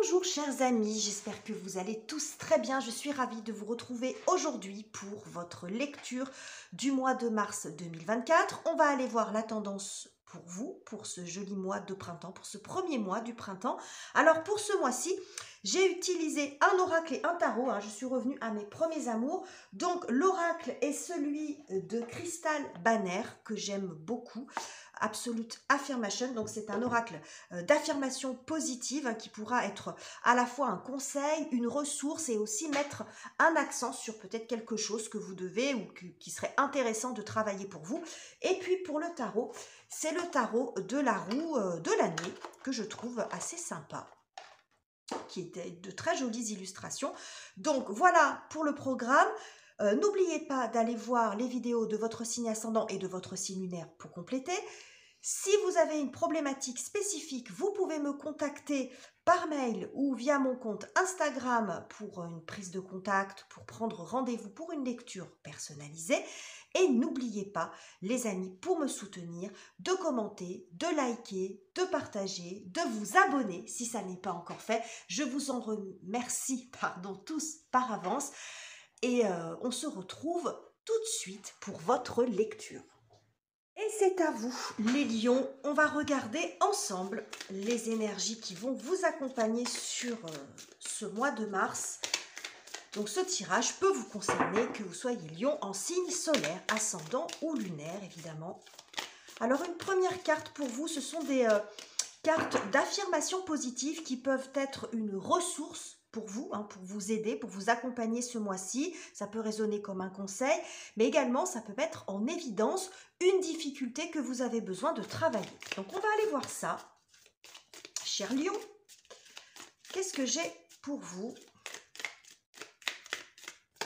Bonjour chers amis, j'espère que vous allez tous très bien. Je suis ravie de vous retrouver aujourd'hui pour votre lecture du mois de mars 2024. On va aller voir la tendance pour vous, pour ce joli mois de printemps, pour ce premier mois du printemps. Alors pour ce mois-ci, j'ai utilisé un oracle et un tarot. Je suis revenue à mes premiers amours. Donc l'oracle est celui de Crystal Banner que j'aime beaucoup. Absolute Affirmation, donc c'est un oracle d'affirmation positive qui pourra être à la fois un conseil, une ressource et aussi mettre un accent sur peut-être quelque chose que vous devez ou qui serait intéressant de travailler pour vous. Et puis pour le tarot, c'est le tarot de la roue de l'année que je trouve assez sympa, qui était de très jolies illustrations. Donc voilà pour le programme. N'oubliez pas d'aller voir les vidéos de votre signe ascendant et de votre signe lunaire pour compléter. Si vous avez une problématique spécifique, vous pouvez me contacter par mail ou via mon compte Instagram pour une prise de contact, pour prendre rendez-vous pour une lecture personnalisée. Et n'oubliez pas, les amis, pour me soutenir, de commenter, de liker, de partager, de vous abonner si ça n'est pas encore fait. Je vous en remercie, tous par avance. Et on se retrouve tout de suite pour votre lecture. Et c'est à vous, les lions. On va regarder ensemble les énergies qui vont vous accompagner sur ce mois de mars. Donc ce tirage peut vous concerner, que vous soyez lion en signe solaire, ascendant ou lunaire, évidemment. Alors une première carte pour vous, ce sont des cartes d'affirmation positive qui peuvent être une ressource pour vous aider, pour vous accompagner ce mois-ci. Ça peut résonner comme un conseil, mais également ça peut mettre en évidence une difficulté que vous avez besoin de travailler. Donc on va aller voir ça. Cher lion, qu'est-ce que j'ai pour vous?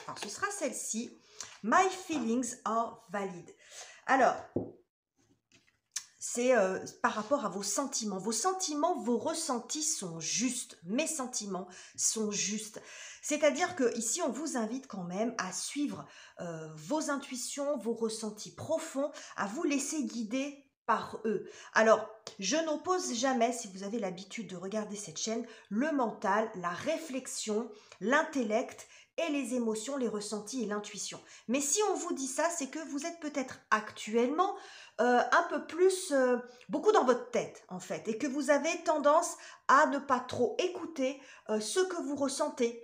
Alors ce sera celle-ci. My feelings are valid. Alors, c'est par rapport à vos sentiments. Vos sentiments, vos ressentis sont justes. Mes sentiments sont justes. C'est-à-dire que ici, on vous invite quand même à suivre vos intuitions, vos ressentis profonds, à vous laisser guider par eux. Alors, je n'oppose jamais, si vous avez l'habitude de regarder cette chaîne, le mental, la réflexion, l'intellect et les émotions, les ressentis et l'intuition. Mais si on vous dit ça, c'est que vous êtes peut-être actuellement un peu plus, beaucoup dans votre tête en fait, et que vous avez tendance à ne pas trop écouter ce que vous ressentez,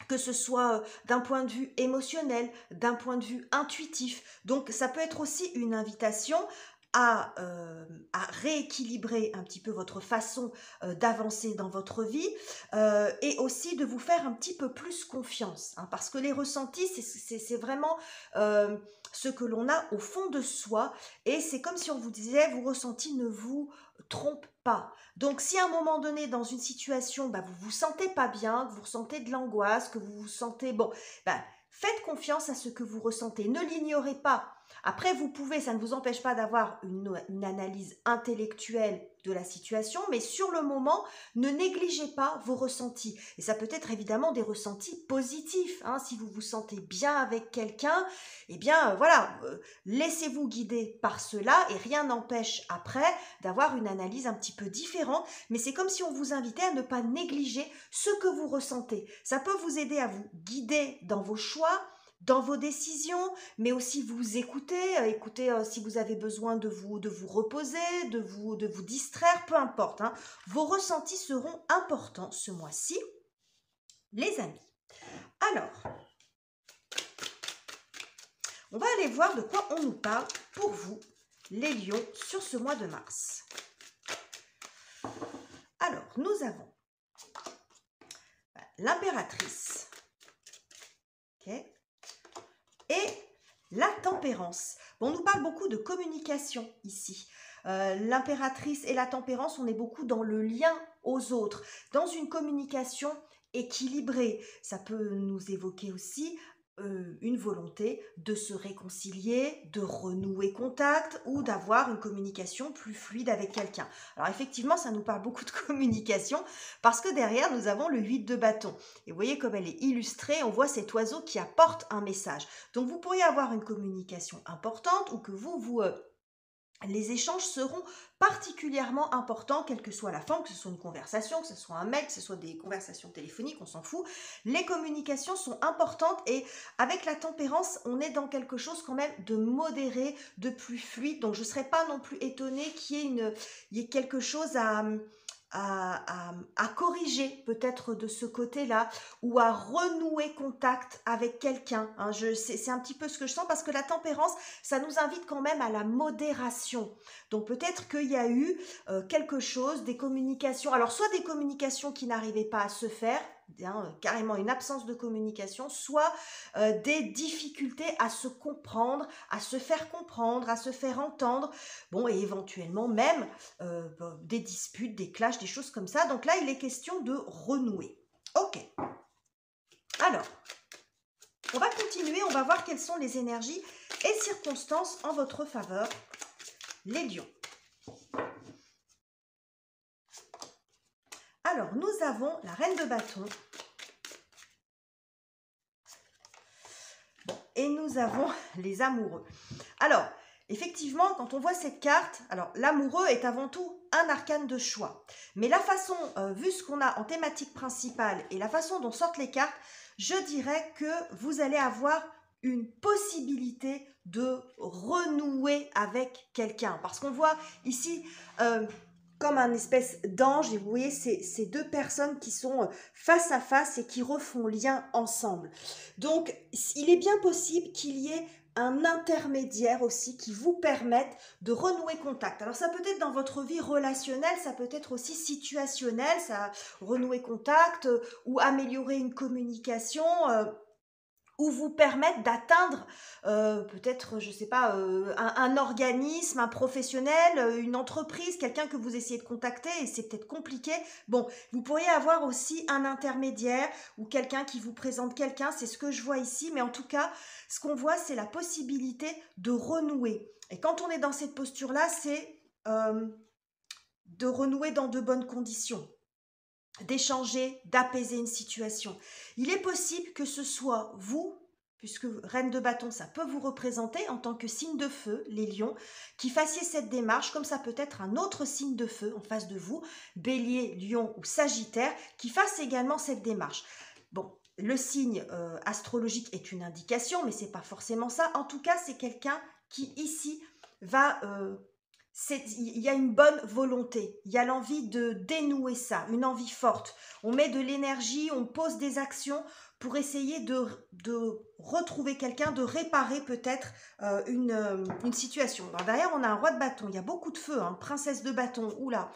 que ce soit d'un point de vue émotionnel, d'un point de vue intuitif. Donc ça peut être aussi une invitation à rééquilibrer un petit peu votre façon d'avancer dans votre vie et aussi de vous faire un petit peu plus confiance. Parce que les ressentis, c'est vraiment ce que l'on a au fond de soi et c'est comme si on vous disait, vos ressentis ne vous trompent pas. Donc si à un moment donné dans une situation, vous vous sentez pas bien, que vous ressentez de l'angoisse, que vous vous sentez, faites confiance à ce que vous ressentez, ne l'ignorez pas. Après, vous pouvez, ça ne vous empêche pas d'avoir une analyse intellectuelle de la situation, mais sur le moment, ne négligez pas vos ressentis. Et ça peut être évidemment des ressentis positifs. Si vous vous sentez bien avec quelqu'un, eh bien voilà, laissez-vous guider par cela et rien n'empêche après d'avoir une analyse un petit peu différente. Mais c'est comme si on vous invitait à ne pas négliger ce que vous ressentez. Ça peut vous aider à vous guider dans vos choix, dans vos décisions, mais aussi vous écouter, si vous avez besoin de vous reposer, de vous distraire, peu importe. Vos ressentis seront importants ce mois-ci, les amis. Alors, on va aller voir de quoi on nous parle pour vous, les lions, sur ce mois de mars. Alors, nous avons l'impératrice, ok, et la tempérance. Bon, on nous parle beaucoup de communication ici. L'impératrice et la tempérance, on est beaucoup dans le lien aux autres, dans une communication équilibrée. Ça peut nous évoquer aussi une volonté de se réconcilier, de renouer contact ou d'avoir une communication plus fluide avec quelqu'un. Alors effectivement, ça nous parle beaucoup de communication parce que derrière, nous avons le 8 de bâton. Et vous voyez comme elle est illustrée, on voit cet oiseau qui apporte un message. Donc vous pourriez avoir une communication importante ou que vous les échanges seront particulièrement importants, quelle que soit la forme, que ce soit une conversation, que ce soit un mail, que ce soit des conversations téléphoniques, on s'en fout. Les communications sont importantes et avec la tempérance, on est dans quelque chose quand même de modéré, de plus fluide. Donc je ne serais pas non plus étonnée il y ait quelque chose à corriger peut-être de ce côté-là ou à renouer contact avec quelqu'un. Hein. C'est un petit peu ce que je sens parce que la tempérance, ça nous invite quand même à la modération. Donc peut-être qu'il y a eu quelque chose, des communications, alors soit des communications qui n'arrivaient pas à se faire, hein, carrément une absence de communication, soit des difficultés à se comprendre, à se faire comprendre, à se faire entendre, bon, et éventuellement même des disputes, des clashs, des choses comme ça. Donc là, il est question de renouer. Ok. Alors, on va continuer, on va voir quelles sont les énergies et circonstances en votre faveur, les lions. Alors, nous avons la reine de bâton. Bon, et nous avons les amoureux. Alors, effectivement, quand on voit cette carte, alors l'amoureux est avant tout un arcane de choix. Mais la façon, vu ce qu'on a en thématique principale et la façon dont sortent les cartes, je dirais que vous allez avoir une possibilité de renouer avec quelqu'un. Parce qu'on voit ici comme un espèce d'ange, et vous voyez ces deux personnes qui sont face à face et qui refont lien ensemble. Donc, il est bien possible qu'il y ait un intermédiaire aussi qui vous permette de renouer contact. Alors ça peut être dans votre vie relationnelle, ça peut être aussi situationnel, ça renouer contact ou améliorer une communication ou vous permettre d'atteindre peut-être, je ne sais pas, un organisme, un professionnel, une entreprise, quelqu'un que vous essayez de contacter et c'est peut-être compliqué. Bon, vous pourriez avoir aussi un intermédiaire ou quelqu'un qui vous présente quelqu'un, c'est ce que je vois ici, mais en tout cas, ce qu'on voit, c'est la possibilité de renouer. Et quand on est dans cette posture-là, c'est de renouer dans de bonnes conditions, d'échanger, d'apaiser une situation. Il est possible que ce soit vous, puisque reine de bâton, ça peut vous représenter en tant que signe de feu, les lions, qui fassiez cette démarche, comme ça peut être un autre signe de feu en face de vous, bélier, lion ou sagittaire, qui fasse également cette démarche. Bon, le signe astrologique est une indication, mais c'est pas forcément ça. En tout cas, c'est quelqu'un qui ici va... il y a une bonne volonté, il y a l'envie de dénouer ça, une envie forte. On met de l'énergie, on pose des actions pour essayer de retrouver quelqu'un, de réparer peut-être une situation. Alors derrière, on a un roi de bâton, il y a beaucoup de feu, hein, princesse de bâton, oula.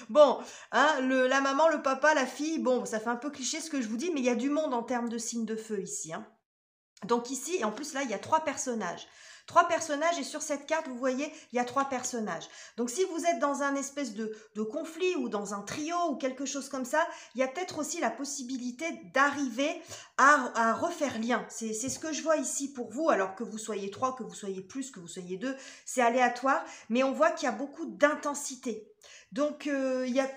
Bon, hein, la maman, le papa, la fille, bon, ça fait un peu cliché ce que je vous dis, mais il y a du monde en termes de signes de feu ici. Hein. Donc ici, et en plus là, il y a 3 personnages. 3 personnages et sur cette carte, vous voyez, il y a 3 personnages. Donc si vous êtes dans un espèce de conflit ou dans un trio ou quelque chose comme ça, il y a peut-être aussi la possibilité d'arriver à refaire lien. C'est ce que je vois ici pour vous, alors que vous soyez 3, que vous soyez plus, que vous soyez 2, c'est aléatoire, mais on voit qu'il y a beaucoup d'intensité. Donc il y a...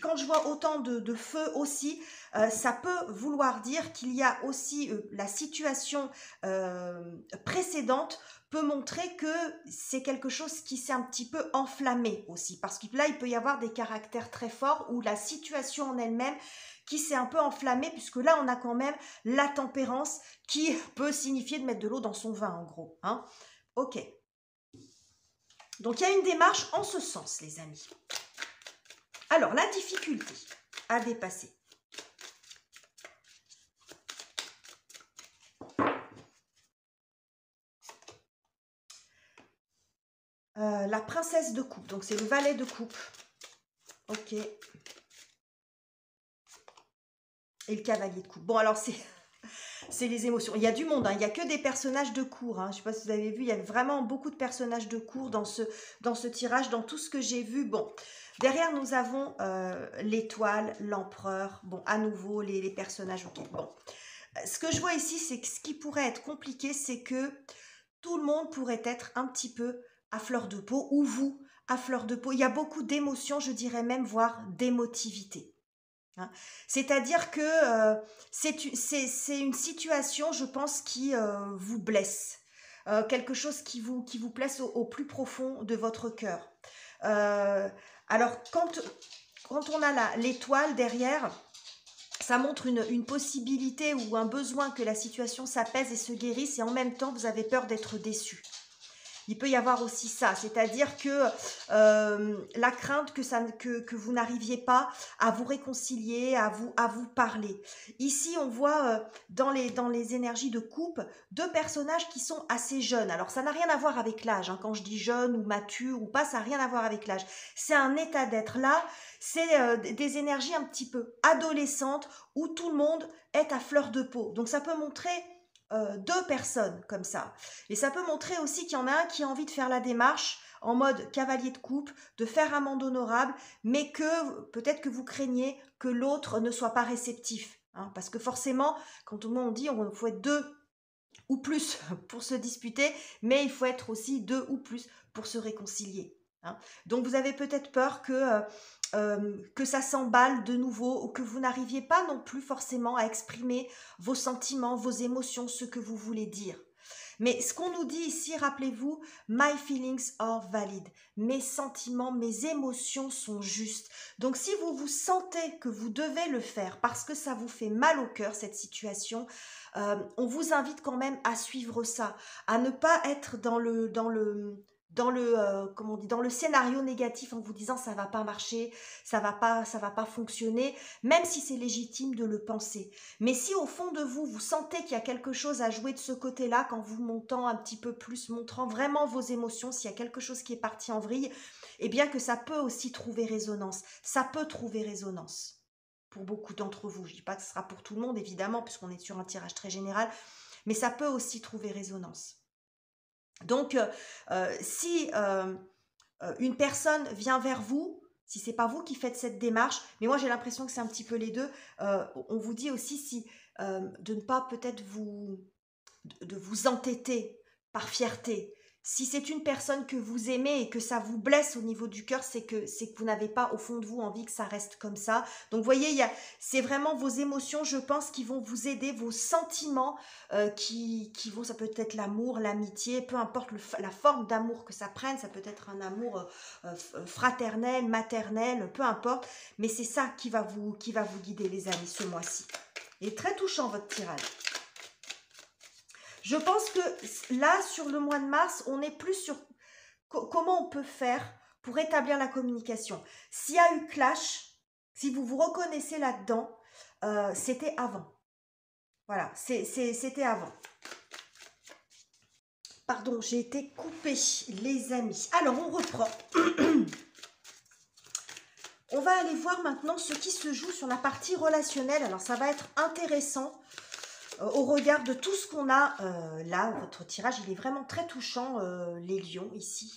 Quand je vois autant de feu aussi, ça peut vouloir dire qu'il y a aussi la situation précédente peut montrer que c'est quelque chose qui s'est un petit peu enflammé aussi. Parce que là, il peut y avoir des caractères très forts ou la situation en elle-même qui s'est un peu enflammée, puisque là, on a quand même la tempérance qui peut signifier de mettre de l'eau dans son vin, en gros. Hein. Ok. Donc, il y a une démarche en ce sens, les amis. Alors, la difficulté à dépasser. La princesse de coupe, donc c'est le valet de coupe. Ok. Et le cavalier de coupe. Bon, alors c'est les émotions. Il y a du monde, hein. Il n'y a que des personnages de cour. Hein. Je ne sais pas si vous avez vu, il y a vraiment beaucoup de personnages de cour dans ce tirage, dans tout ce que j'ai vu. Bon, derrière, nous avons l'étoile, l'empereur. Bon, à nouveau, les personnages. Ok, bon. Ce que je vois ici, c'est que ce qui pourrait être compliqué, c'est que tout le monde pourrait être un petit peu à fleur de peau, ou vous, à fleur de peau. Il y a beaucoup d'émotions, je dirais même, voire d'émotivité. Hein. C'est-à-dire que c'est une situation, je pense, qui vous blesse. quelque chose qui vous plaise au plus profond de votre cœur. Alors, quand on a l'étoile derrière, ça montre une possibilité ou un besoin que la situation s'apaise et se guérisse, et en même temps, vous avez peur d'être déçu. Il peut y avoir aussi ça, c'est-à-dire que la crainte que vous n'arriviez pas à vous réconcilier, à vous parler. Ici, on voit dans les énergies de couple, deux personnages qui sont assez jeunes. Alors, ça n'a rien à voir avec l'âge. Hein. Quand je dis jeune ou mature ou pas, ça n'a rien à voir avec l'âge. C'est un état d'être. Là, c'est des énergies un petit peu adolescentes où tout le monde est à fleur de peau. Donc, ça peut montrer deux personnes comme ça. Et ça peut montrer aussi qu'il y en a un qui a envie de faire la démarche en mode cavalier de coupe, de faire amende honorable, mais que peut-être que vous craignez que l'autre ne soit pas réceptif. Hein, parce que forcément, quand tout le monde dit il faut être deux ou plus pour se disputer, mais il faut être aussi deux ou plus pour se réconcilier. Hein. Donc vous avez peut-être peur que ça s'emballe de nouveau ou que vous n'arriviez pas non plus forcément à exprimer vos sentiments, vos émotions, ce que vous voulez dire. Mais ce qu'on nous dit ici, rappelez-vous, my feelings are valid. Mes sentiments, mes émotions sont justes. Donc si vous vous sentez que vous devez le faire parce que ça vous fait mal au cœur, cette situation, on vous invite quand même à suivre ça, à ne pas être dans le comment on dit, dans le scénario négatif en vous disant ça va pas marcher, ça va pas fonctionner, même si c'est légitime de le penser. Mais si au fond de vous, vous sentez qu'il y a quelque chose à jouer de ce côté-là, quand vous montant un petit peu plus, montrant vraiment vos émotions, s'il y a quelque chose qui est parti en vrille, eh bien que ça peut aussi trouver résonance. Ça peut trouver résonance pour beaucoup d'entre vous. Je ne dis pas que ce sera pour tout le monde, évidemment, puisqu'on est sur un tirage très général, mais ça peut aussi trouver résonance. Donc, si une personne vient vers vous, si c'est pas vous qui faites cette démarche, mais moi j'ai l'impression que c'est un petit peu les deux, on vous dit aussi de ne pas peut-être de vous entêter par fierté. Si c'est une personne que vous aimez et que ça vous blesse au niveau du cœur, c'est que vous n'avez pas au fond de vous envie que ça reste comme ça. Donc vous voyez, c'est vraiment vos émotions, je pense, qui vont vous aider, vos sentiments qui vont, ça peut être l'amour, l'amitié, peu importe la forme d'amour que ça prenne, ça peut être un amour fraternel, maternel, peu importe, mais c'est ça qui va vous guider les amis ce mois-ci. Et très touchant votre tirage. Je pense que là, sur le mois de mars, on est plus sur comment on peut faire pour établir la communication. S'il y a eu clash, si vous vous reconnaissez là-dedans, c'était avant. Voilà, c'était avant. Pardon, j'ai été coupée, les amis. Alors, on reprend. On va aller voir maintenant ce qui se joue sur la partie relationnelle. Alors, ça va être intéressant. Au regard de tout ce qu'on a là, votre tirage, il est vraiment très touchant, les lions, ici.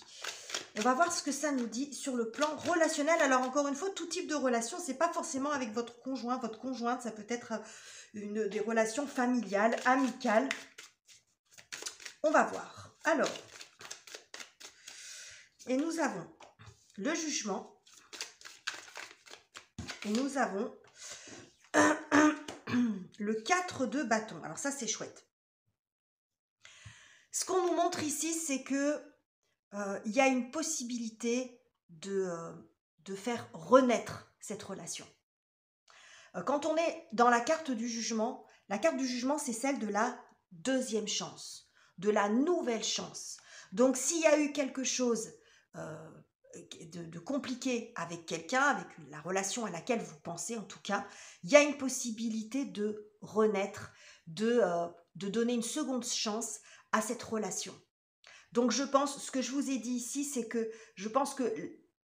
On va voir ce que ça nous dit sur le plan relationnel. Alors, encore une fois, tout type de relation, c'est pas forcément avec votre conjoint, votre conjointe, ça peut être des relations familiales, amicales. On va voir. Alors, et nous avons le jugement, et nous avons le 4 de bâton. Alors ça, c'est chouette. Ce qu'on nous montre ici, c'est que il y a une possibilité de faire renaître cette relation. Quand on est dans la carte du jugement, c'est celle de la deuxième chance, de la nouvelle chance. Donc, s'il y a eu quelque chose de compliqué avec quelqu'un, avec la relation à laquelle vous pensez en tout cas, il y a une possibilité de renaître, de donner une seconde chance à cette relation. Donc je pense, ce que je vous ai dit ici, c'est que je pense que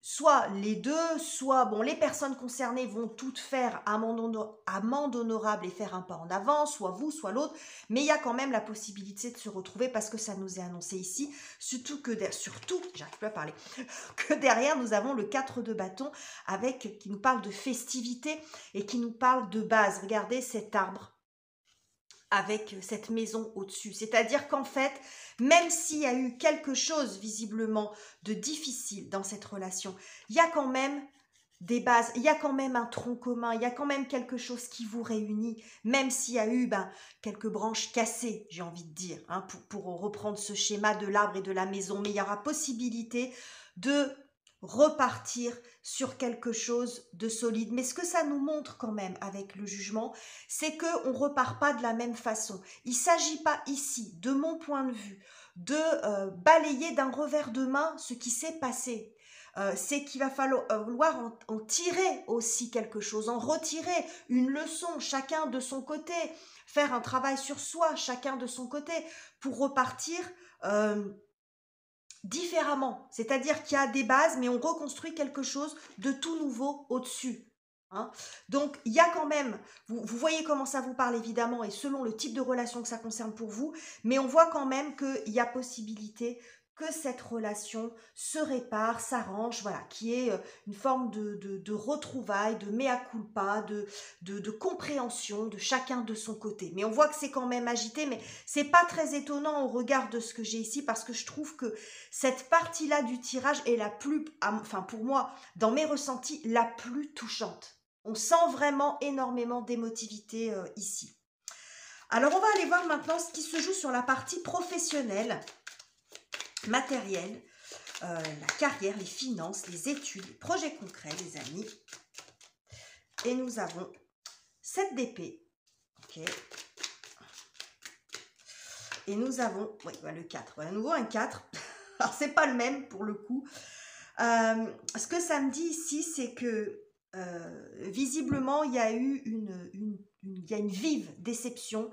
soit les deux, soit bon, les personnes concernées vont toutes faire amende honorable et faire un pas en avant, soit vous, soit l'autre, mais il y a quand même la possibilité de se retrouver parce que ça nous est annoncé ici, surtout, j'arrive plus à parler, que derrière nous avons le 4 de bâton qui nous parle de festivité et qui nous parle de base. Regardez cet arbre avec cette maison au-dessus. C'est-à-dire qu'en fait, même s'il y a eu quelque chose visiblement de difficile dans cette relation, il y a quand même des bases, il y a quand même un tronc commun, il y a quand même quelque chose qui vous réunit, même s'il y a eu quelques branches cassées, j'ai envie de dire, hein, pour reprendre ce schéma de l'arbre et de la maison, mais il y aura possibilité de repartir sur quelque chose de solide. Mais ce que ça nous montre quand même avec le jugement, c'est qu'on ne repart pas de la même façon. Il ne s'agit pas ici, de mon point de vue, de balayer d'un revers de main ce qui s'est passé. C'est qu'il va falloir en tirer aussi quelque chose, en retirer une leçon, chacun de son côté, faire un travail sur soi, chacun de son côté, pour repartir différemment. C'est-à-dire qu'il y a des bases, mais on reconstruit quelque chose de tout nouveau au-dessus. Hein. Donc, il y a quand même, vous voyez comment ça vous parle évidemment, et selon le type de relation que ça concerne pour vous, mais on voit quand même qu'il y a possibilité que cette relation se répare, s'arrange, voilà, qui est une forme de retrouvailles, de mea culpa, de compréhension de chacun de son côté. Mais on voit que c'est quand même agité, mais c'est pas très étonnant au regard de ce que j'ai ici, parce que je trouve que cette partie-là du tirage est la plus, enfin pour moi, dans mes ressentis, la plus touchante. On sent vraiment énormément d'émotivité ici. Alors on va aller voir maintenant ce qui se joue sur la partie professionnelle, matérielle, la carrière, les finances, les études, les projets concrets, les amis. Et nous avons 7 d'épée. Ok. Et nous avons, oui, le 4. À nouveau un 4. Alors, c'est pas le même pour le coup. Ce que ça me dit ici, c'est que visiblement, il y a eu il y a une vive déception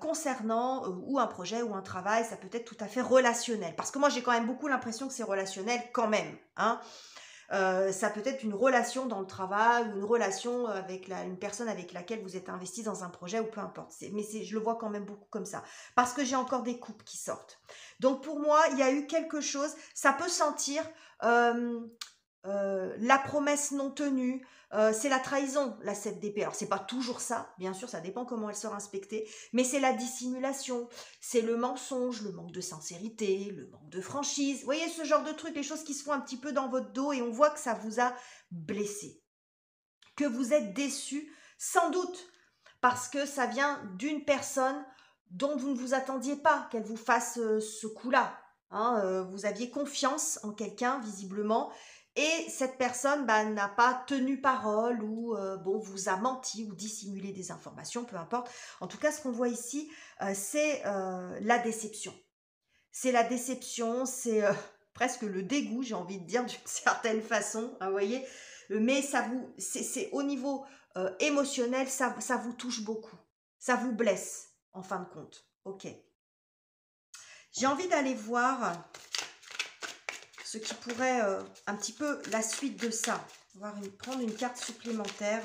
concernant ou un projet ou un travail. Ça peut être tout à fait relationnel. Parce que moi, j'ai quand même beaucoup l'impression que c'est relationnel quand même. Hein. Ça peut être une relation dans le travail ou une relation avec une personne avec laquelle vous êtes investi dans un projet ou peu importe. Mais je le vois quand même beaucoup comme ça. Parce que j'ai encore des couples qui sortent. Donc pour moi, il y a eu quelque chose, ça peut sentir la promesse non tenue, c'est la trahison, la 7 d'épée. Alors, c'est pas toujours ça, bien sûr, ça dépend comment elle sera inspectée, mais c'est la dissimulation, c'est le mensonge, le manque de sincérité, le manque de franchise. Vous voyez, ce genre de trucs, les choses qui se font un petit peu dans votre dos et on voit que ça vous a blessé, que vous êtes déçu, sans doute, parce que ça vient d'une personne dont vous ne vous attendiez pas qu'elle vous fasse ce coup-là. Hein, vous aviez confiance en quelqu'un, visiblement, et cette personne n'a pas tenu parole ou vous a menti ou dissimulé des informations, peu importe. En tout cas, ce qu'on voit ici, c'est la déception. C'est la déception, c'est presque le dégoût, j'ai envie de dire d'une certaine façon, hein, vous voyez. Mais c'est au niveau émotionnel, ça vous touche beaucoup. Ça vous blesse, en fin de compte. Ok. J'ai envie d'aller voir ce qui pourrait un petit peu la suite de ça. On va prendre une carte supplémentaire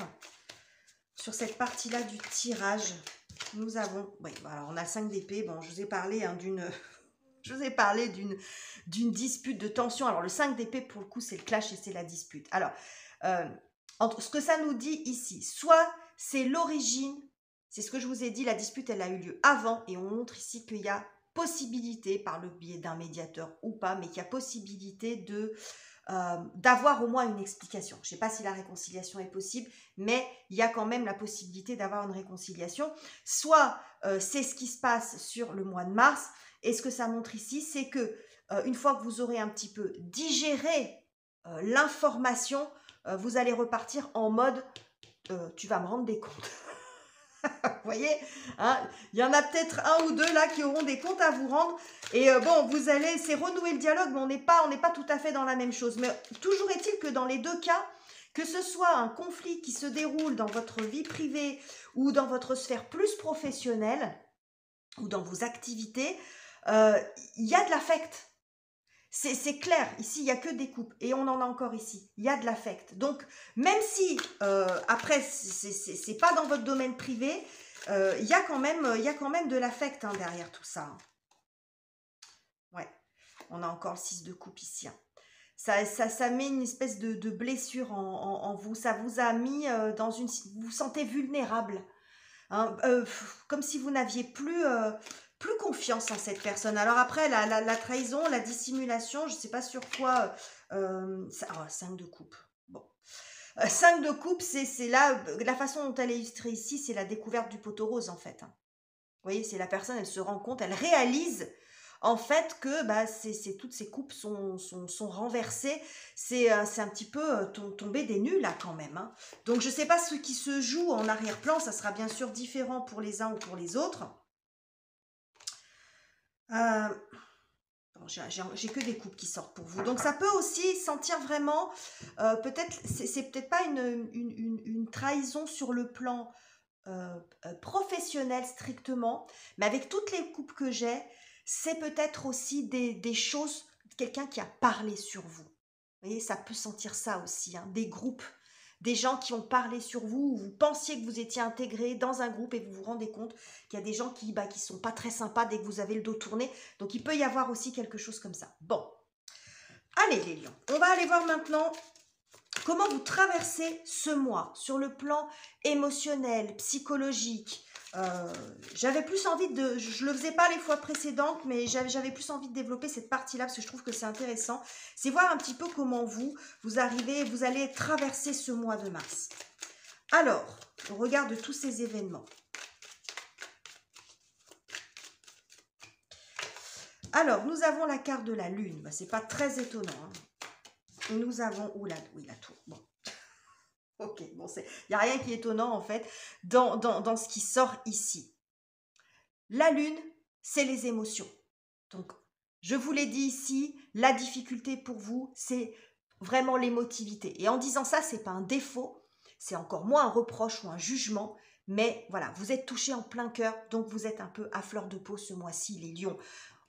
sur cette partie-là du tirage. Nous avons, oui, voilà, on a 5 d'épée. Bon, je vous ai parlé je vous ai parlé d'une dispute, de tension. Alors, le 5 d'épée, pour le coup, c'est le clash et c'est la dispute. Alors, ce que ça nous dit ici, soit c'est l'origine, c'est ce que je vous ai dit, la dispute, elle a eu lieu avant, et on montre ici qu'il y a possibilité, par le biais d'un médiateur ou pas, mais qu'il y a possibilité d'avoir au moins une explication. Je ne sais pas si la réconciliation est possible, mais il y a quand même la possibilité d'avoir une réconciliation. Soit c'est ce qui se passe sur le mois de mars, et ce que ça montre ici, c'est que une fois que vous aurez un petit peu digéré l'information, vous allez repartir en mode tu vas me rendre des comptes. Vous voyez, hein, il y en a peut-être un ou deux là qui auront des comptes à vous rendre. Et vous allez, c'est renouer le dialogue, mais on n'est pas tout à fait dans la même chose. Mais toujours est-il que dans les deux cas, que ce soit un conflit qui se déroule dans votre vie privée ou dans votre sphère plus professionnelle ou dans vos activités, il y a de l'affect. C'est clair, ici, il n'y a que des coupes. Et on en a encore ici. Il y a de l'affect. Donc, même si, après, c'est pas dans votre domaine privé, il y a quand même de l'affect derrière tout ça. Ouais, on a encore le 6 de coupe ici. Ça met une espèce de blessure en vous. Ça vous a mis dans une... Vous vous sentez vulnérable. Hein, comme si vous n'aviez plus confiance en cette personne. Alors après, la trahison, la dissimulation, je ne sais pas sur quoi... 5 de coupe. Bon. 5 de coupe, c'est là, la façon dont elle est illustrée ici, c'est la découverte du poteau rose en fait, hein. Vous voyez, c'est la personne, elle se rend compte, elle réalise en fait que bah, toutes ces coupes sont renversées. C'est un petit peu tombé des nues là quand même, hein. Donc je ne sais pas ce qui se joue en arrière-plan, ça sera bien sûr différent pour les uns ou pour les autres. Bon, j'ai que des coupes qui sortent pour vous. Donc ça peut aussi sentir vraiment, peut-être, c'est peut-être pas une trahison sur le plan professionnel strictement, mais avec toutes les coupes que j'ai, c'est peut-être aussi des choses, quelqu'un qui a parlé sur vous. Vous voyez, ça peut sentir ça aussi, hein, des groupes, des gens qui ont parlé sur vous, ou vous pensiez que vous étiez intégré dans un groupe et vous vous rendez compte qu'il y a des gens qui sont pas très sympas dès que vous avez le dos tourné. Donc il peut y avoir aussi quelque chose comme ça. Bon, allez les lions, on va aller voir maintenant comment vous traversez ce mois sur le plan émotionnel, psychologique. J'avais plus envie de... Je ne le faisais pas les fois précédentes, mais j'avais plus envie de développer cette partie-là parce que je trouve que c'est intéressant. C'est voir un petit peu comment vous allez traverser ce mois de mars. Alors, on regarde tous ces événements. Alors, nous avons la carte de la Lune. Bah, c'est pas très étonnant, hein. Et nous avons... oui, la tour. Bon. Ok, bon, il n'y a rien qui est étonnant en fait dans ce qui sort ici. La Lune, c'est les émotions. Donc, je vous l'ai dit ici, la difficulté pour vous, c'est vraiment l'émotivité. Et en disant ça, c'est pas un défaut, c'est encore moins un reproche ou un jugement, mais voilà, vous êtes touché en plein cœur, donc vous êtes un peu à fleur de peau ce mois-ci, les lions.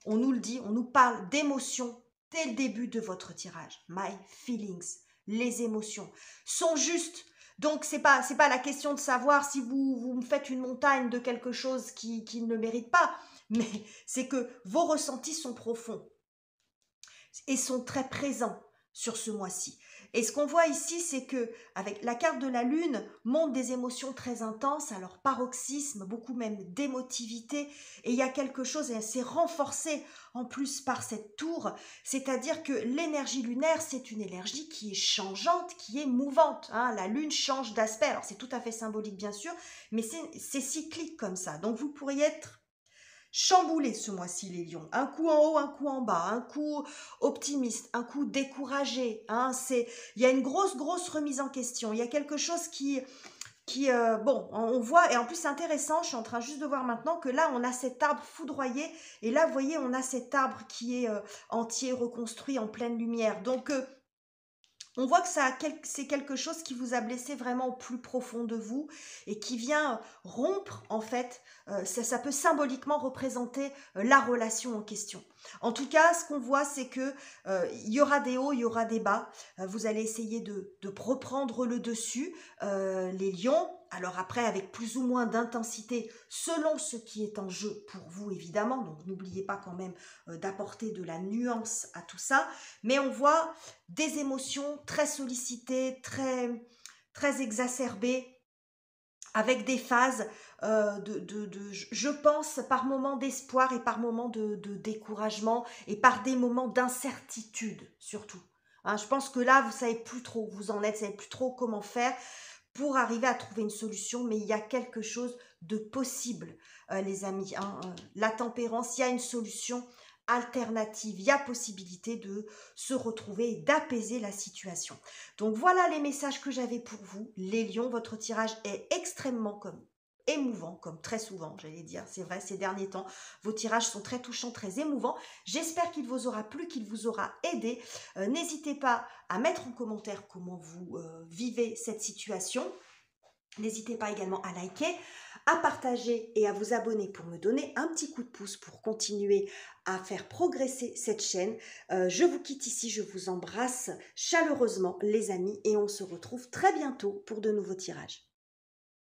On nous le dit, on nous parle d'émotions dès le début de votre tirage. My feelings, les émotions sont justes. Donc, c'est pas la question de savoir si vous me faites une montagne de quelque chose qui ne le mérite pas, mais c'est que vos ressentis sont profonds et sont très présents sur ce mois-ci. Et ce qu'on voit ici, c'est que avec la carte de la Lune montre des émotions très intenses, à leur paroxysme, beaucoup même d'émotivité, et il y a quelque chose, et c'est renforcé en plus par cette tour, c'est-à-dire que l'énergie lunaire, c'est une énergie qui est changeante, qui est mouvante, hein. La Lune change d'aspect, alors c'est tout à fait symbolique bien sûr, mais c'est cyclique comme ça, donc vous pourriez être chamboulé ce mois-ci, les lions. Un coup en haut, un coup en bas, un coup optimiste, un coup découragé, hein. Il y a une grosse remise en question. Il y a quelque chose bon, on voit, et en plus c'est intéressant, je suis en train juste de voir maintenant que là, on a cet arbre foudroyé, et là, vous voyez, on a cet arbre qui est entier, reconstruit en pleine lumière. Donc, on voit que c'est quelque chose qui vous a blessé vraiment au plus profond de vous et qui vient rompre, en fait, ça peut symboliquement représenter la relation en question. En tout cas, ce qu'on voit, c'est que il y aura des hauts, il y aura des bas. Vous allez essayer de reprendre le dessus, les lions. Alors après, avec plus ou moins d'intensité, selon ce qui est en jeu pour vous, évidemment. Donc, n'oubliez pas quand même d'apporter de la nuance à tout ça. Mais on voit des émotions très sollicitées, très exacerbées, avec des phases je pense, par moments d'espoir et par moments de découragement et par des moments d'incertitude surtout. Hein, je pense que là, vous savez plus trop où vous en êtes, vous savez plus trop comment faire pour arriver à trouver une solution, mais il y a quelque chose de possible, les amis, hein. La tempérance, il y a une solution alternative, il y a possibilité de se retrouver et d'apaiser la situation. Donc voilà les messages que j'avais pour vous, les lions. Votre tirage est extrêmement émouvant, comme très souvent, j'allais dire, c'est vrai, ces derniers temps, vos tirages sont très touchants, très émouvants. J'espère qu'il vous aura plu, qu'il vous aura aidé. N'hésitez pas à mettre en commentaire comment vous vivez cette situation. N'hésitez pas également à liker, à partager et à vous abonner pour me donner un petit coup de pouce pour continuer à faire progresser cette chaîne. Je vous quitte ici, je vous embrasse chaleureusement les amis et on se retrouve très bientôt pour de nouveaux tirages.